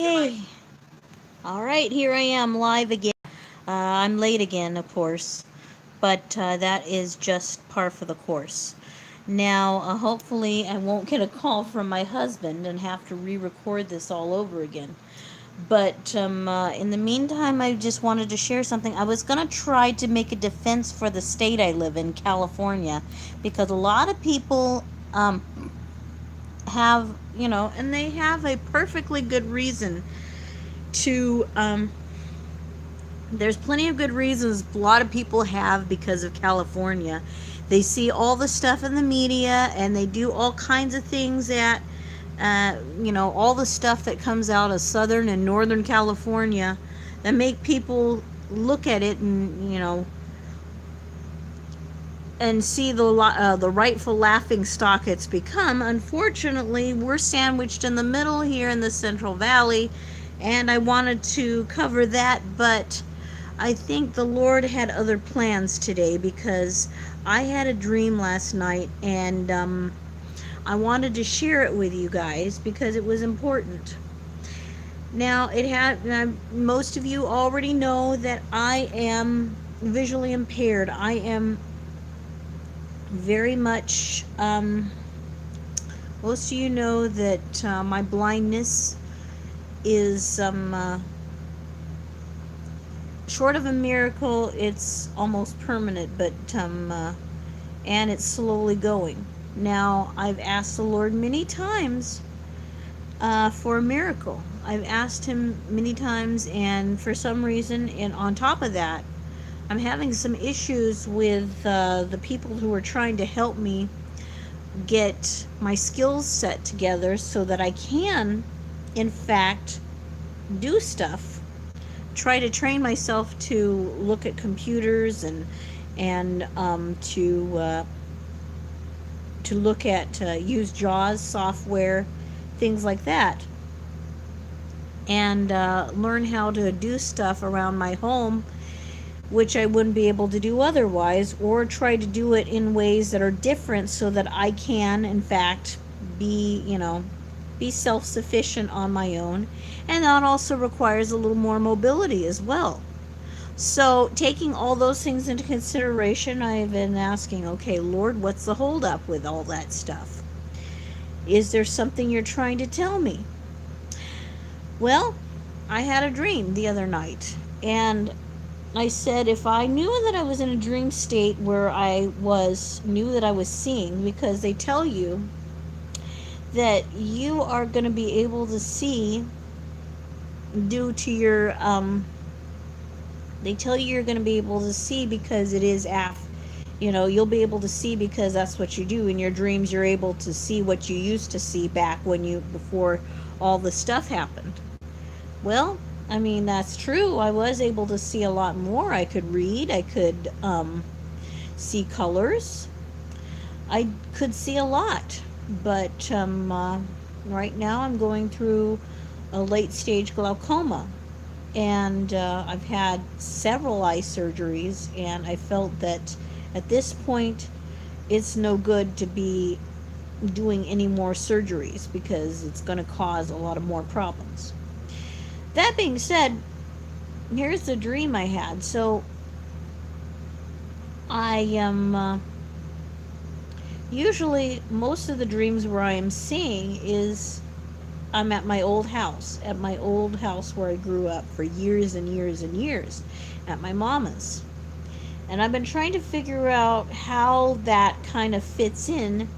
Hey, all right, here I am live again. I'm late again, of course, but that is just par for the course. Now, hopefully, I won't get a call from my husband and have to re record this all over again. But in the meantime, I just wanted to share something. I was going to try to make a defense for the state I live in, California, because a lot of people have, and they have a perfectly good reason to there's plenty of good reasons a lot of people have because of California. They see all the stuff in the media and they do all kinds of things that, all the stuff that comes out of Southern and Northern California that make people look at it and see the rightful laughing stock it's become. Unfortunately, we're sandwiched in the middle here in the Central Valley, and I wanted to cover that, but I think the Lord had other plans today because I had a dream last night, and I wanted to share it with you guys because it was important. Now, most of you already know that I am visually impaired. I am very much, most of you know that my blindness is, short of a miracle, it's almost permanent, but, and it's slowly going. Now, I've asked the Lord many times for a miracle. I've asked Him many times, and for some reason, and on top of that, I'm having some issues with the people who are trying to help me get my skills set together so that I can, in fact, do stuff. Try to train myself to look at computers and to look at use JAWS software, things like that, and learn how to do stuff around my home which I wouldn't be able to do otherwise, or try to do it in ways that are different so that I can, in fact, be self sufficient on my own. And that also requires a little more mobility as well. So, taking all those things into consideration, I've been asking, okay, Lord, what's the holdup with all that stuff? Is there something you're trying to tell me? Well, I had a dream the other night, and I said if I knew that I was in a dream state where knew that I was seeing, because they tell you that you are going to be able to see due to your, they tell you you're going to be able to see because it is you'll be able to see because that's what you do in your dreams. You're able to see what you used to see back before all the stuff happened. Well, I mean, that's true. I was able to see a lot more. I could read. I could see colors. I could see a lot. But right now I'm going through a late stage glaucoma. And I've had several eye surgeries, and I felt that at this point it's no good to be doing any more surgeries because it's going to cause a lot of more problems. That being said, here's the dream I had. So I am usually most of the dreams where I am seeing is I'm at my old house where I grew up for years and years and years, at my mama's. And I've been trying to figure out how that kind of fits in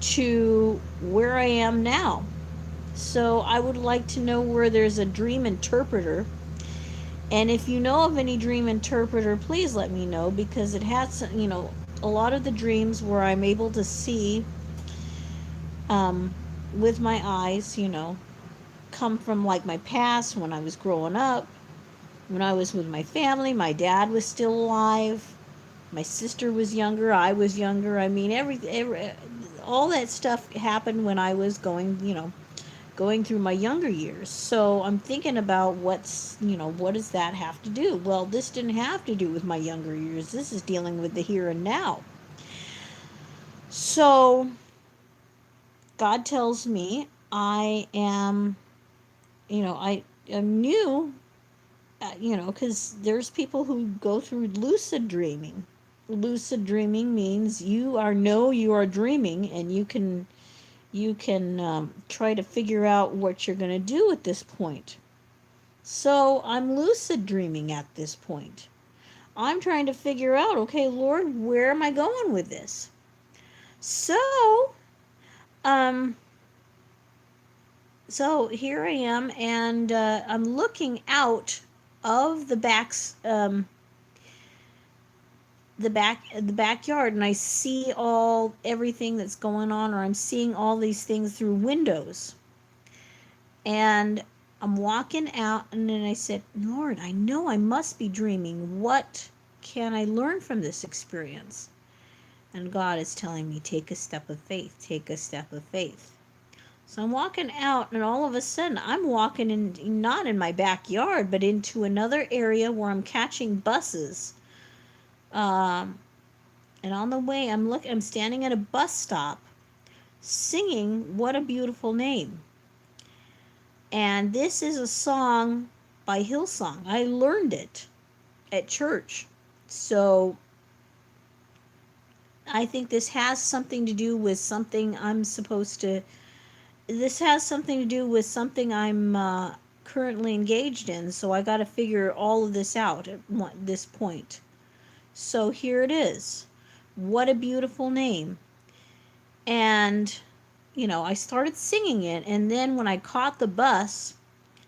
to where I am now. So I would like to know where there's a dream interpreter. And if you know of any dream interpreter, please let me know, because it has, a lot of the dreams where I'm able to see with my eyes, come from like my past when I was growing up, when I was with my family. My dad was still alive. My sister was younger. I was younger. I mean, all that stuff happened when I was going through my younger years. So I'm thinking about what does that have to do? Well, this didn't have to do with my younger years. This is dealing with the here and now. So God tells me I am I knew, because there's people who go through lucid dreaming. Lucid dreaming means you are dreaming, and you can try to figure out what you're going to do at this point. So I'm lucid dreaming at this point. I'm trying to figure out, okay, Lord, where am I going with this? So, um, so here I am, and I'm looking out of the backyard, and I see everything that's going on, or I'm seeing all these things through windows. And I'm walking out, and then I said, Lord, I know I must be dreaming. What can I learn from this experience? And God is telling me, take a step of faith, take a step of faith. So I'm walking out, and all of a sudden I'm walking in, not in my backyard, but into another area where I'm catching buses. And on the way, I'm standing at a bus stop singing What a Beautiful Name. And this is a song by Hillsong. I learned it at church. So I think this has something to do with something I'm currently engaged in. So I got to figure all of this out at this point. So here it is. What a Beautiful Name. And, I started singing it. And then when I caught the bus,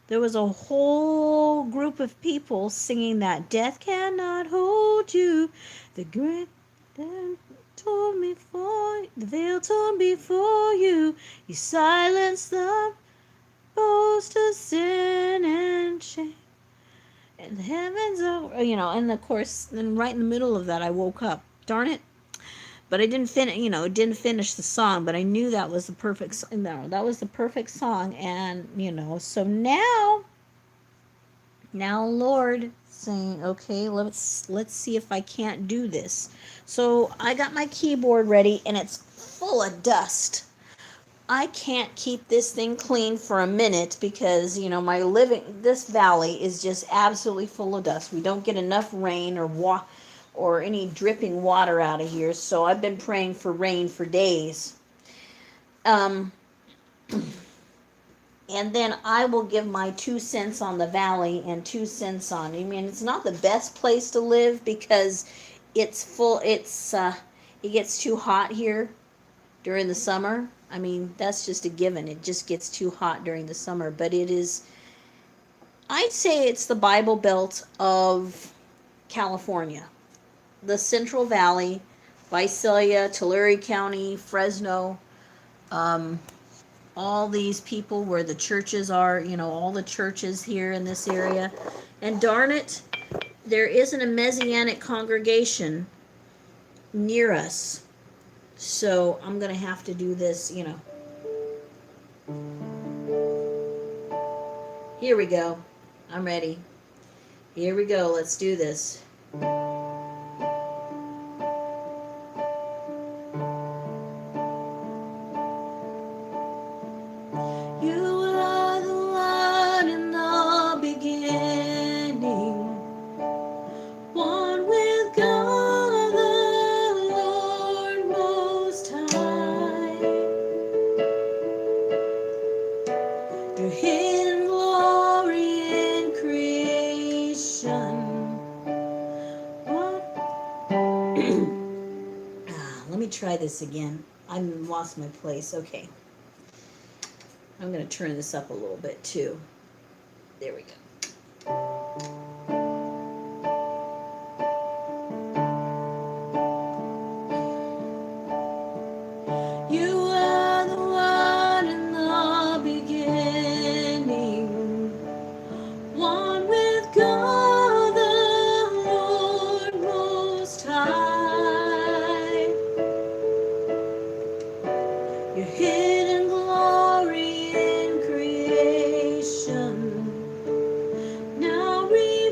there was a whole group of people singing that death cannot hold you. The great torn before the veil torn before you. You silence the boast of sin and shame. And the heavens are, and of course, then right in the middle of that, I woke up. Darn it. But I didn't finish the song, but I knew that was the perfect song. And, so now Lord saying, okay, let's see if I can't do this. So I got my keyboard ready, and it's full of dust. I can't keep this thing clean for a minute because, this valley is just absolutely full of dust. We don't get enough rain or any dripping water out of here. So I've been praying for rain for days. And then I will give my 2 cents on the valley and 2 cents on. It's not the best place to live because it's full. It gets too hot here during the summer. That's just a given. It just gets too hot during the summer. But I'd say it's the Bible Belt of California. The Central Valley, Visalia, Tulare County, Fresno, all these people where the churches are, all the churches here in this area. And darn it, there isn't a Messianic congregation near us. So I'm going to have to do this, Here we go. I'm ready. Here we go. Let's do this. Try this again. I lost my place. Okay. I'm going to turn this up a little bit too. There we go. You are the one in the beginning, one with God the Lord Most High. Your hidden glory in creation now revealed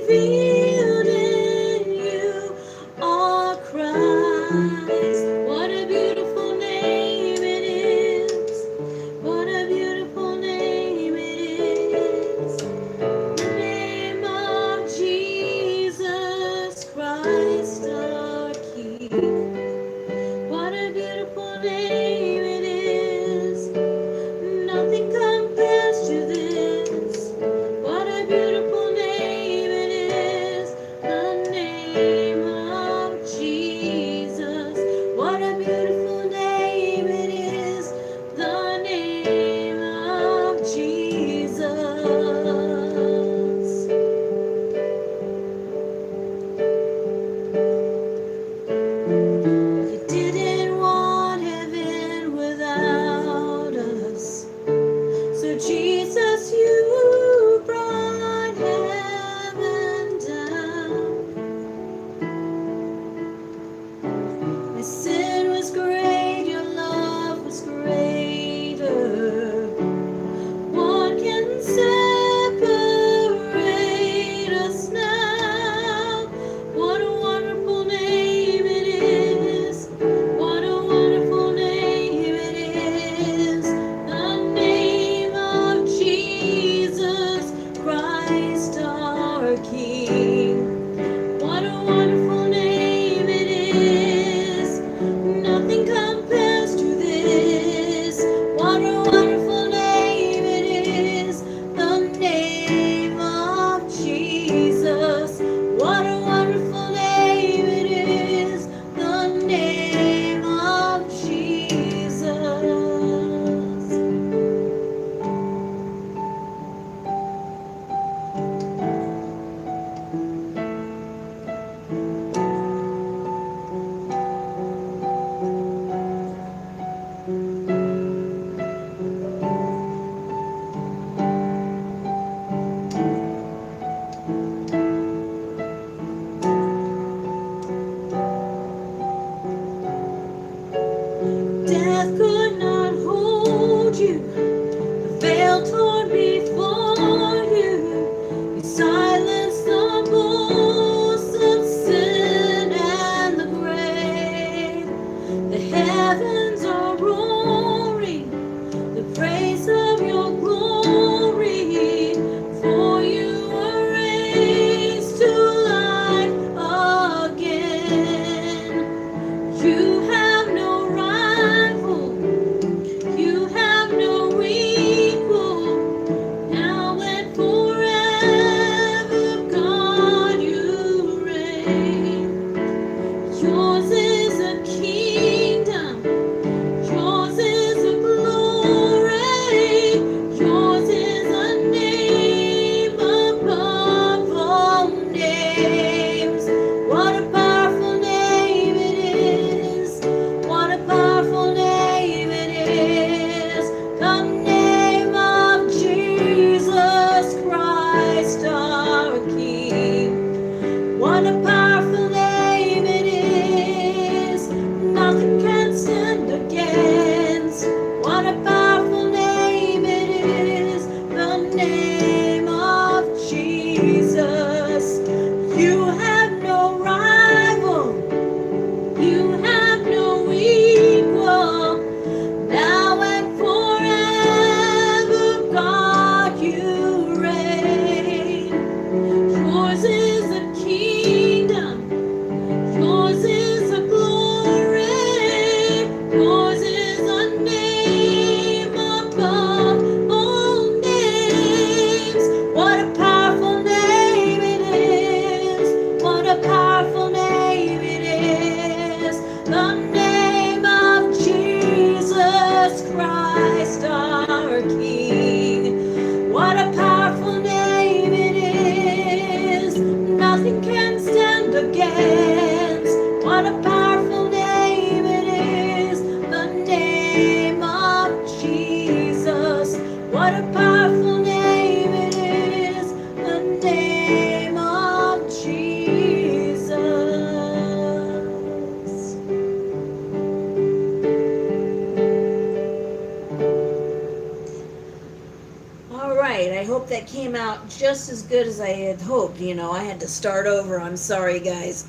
out just as good as I had hoped. You know, I had to start over. I'm sorry, guys.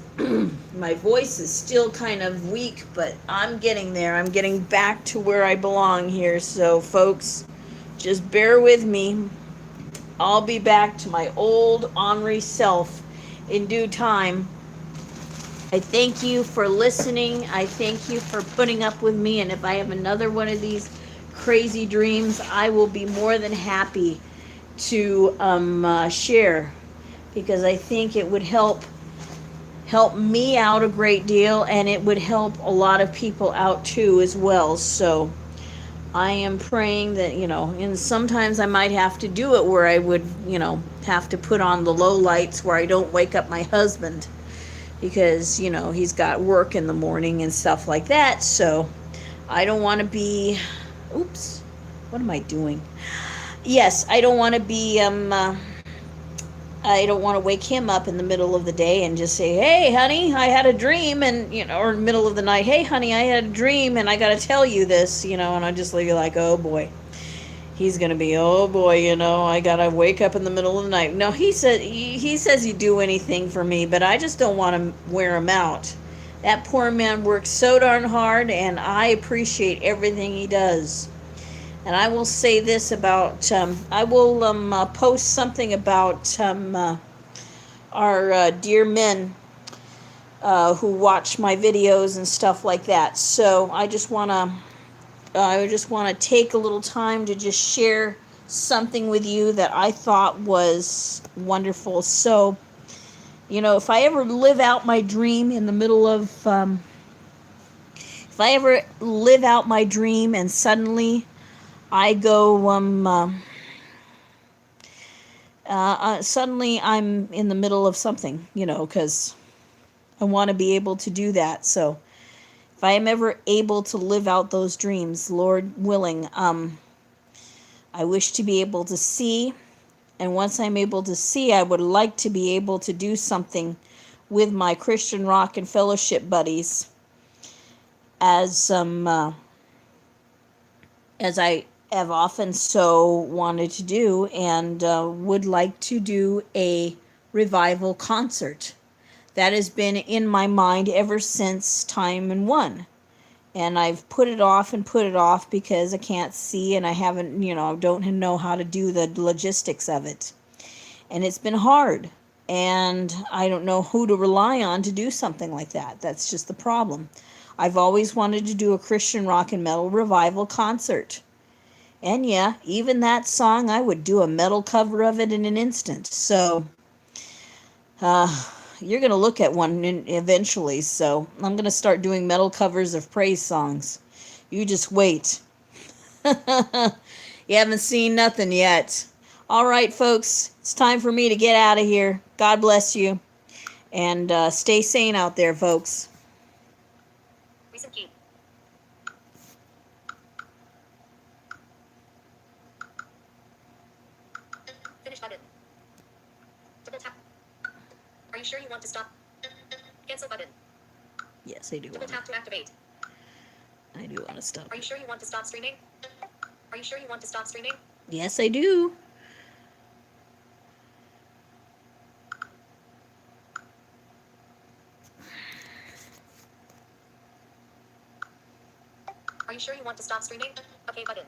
My voice is still kind of weak, but I'm getting there. I'm getting back to where I belong here. So, folks, just bear with me. I'll be back to my old ornery self in due time. I thank you for listening. I thank you for putting up with me. And if I have another one of these crazy dreams, I will be more than happy to share, because I think it would help me out a great deal, and it would help a lot of people out too as well. So I am praying that, and sometimes I might have to do it where I would, have to put on the low lights where I don't wake up my husband, because, he's got work in the morning and stuff like that. So I don't want to be, oops, what am I doing? Yes, I don't want to be, I don't want to wake him up in the middle of the day and just say, "Hey, honey, I had a dream," and, or in the middle of the night, "Hey, honey, I had a dream and I got to tell you this," and I just leave you like, oh boy. He's going to be, oh boy, I got to wake up in the middle of the night. No, he says he'd do anything for me, but I just don't want to wear him out. That poor man works so darn hard, and I appreciate everything he does. And I will say this about, I will post something about our dear men who watch my videos and stuff like that. So I just want to take a little time to just share something with you that I thought was wonderful. So, if I ever live out my dream in the middle of, if I ever live out my dream and suddenly I go, suddenly I'm in the middle of something, because I want to be able to do that. So if I am ever able to live out those dreams, Lord willing, I wish to be able to see. And once I'm able to see, I would like to be able to do something with my Christian Rock and Fellowship buddies, as I have often so wanted to do, and would like to do a revival concert. That has been in my mind ever since Time and One. And I've put it off and put it off because I can't see, and I haven't, don't know how to do the logistics of it. And it's been hard. And I don't know who to rely on to do something like that. That's just the problem. I've always wanted to do a Christian rock and metal revival concert. And yeah, even that song, I would do a metal cover of it in an instant. So, you're going to look at one eventually. So I'm going to start doing metal covers of praise songs. You just wait. You haven't seen nothing yet. All right, folks, it's time for me to get out of here. God bless you. And stay sane out there, folks. Recent key. Finish button. Double tap. Are you sure you want to stop? Cancel button. Yes, I do. Double tap to activate. I do want to stop. Are you sure you want to stop streaming? Are you sure you want to stop streaming? Yes, I do. Are you sure you want to stop streaming? Okay button.